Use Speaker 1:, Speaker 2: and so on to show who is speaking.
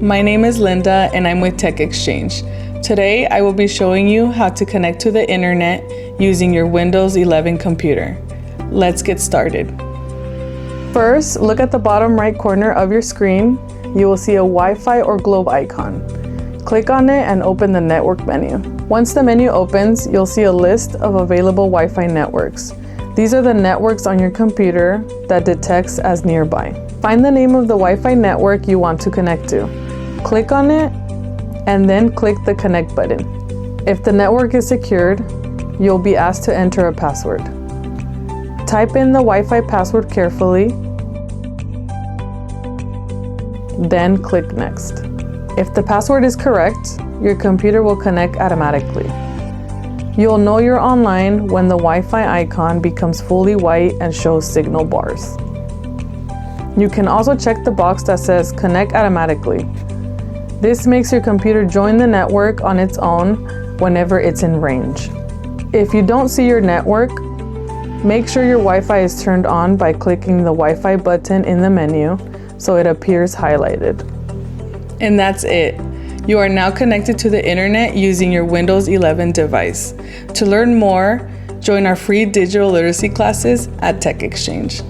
Speaker 1: My name is Linda and I'm with Tech Exchange. Today I will be showing you how to connect to the internet using your Windows 11 computer. Let's get started. First, look at the bottom right corner of your screen. You will see a Wi-Fi or globe icon. Click on it and open the network menu. Once the menu opens, you'll see a list of available Wi-Fi networks. These are the networks on your computer that detects as nearby. Find the name of the Wi-Fi network you want to connect to. Click on it and then click the connect button. If the network is secured, you'll be asked to enter a password. Type in the Wi-Fi password carefully, then click next. If the password is correct, your computer will connect automatically. You'll know you're online when the Wi-Fi icon becomes fully white and shows signal bars. You can also check the box that says connect automatically. This makes your computer join the network on its own whenever it's in range. If you don't see your network, make sure your Wi-Fi is turned on by clicking the Wi-Fi button in the menu so it appears highlighted. And that's it. You are now connected to the internet using your Windows 11 device. To learn more, join our free digital literacy classes at Tech Exchange.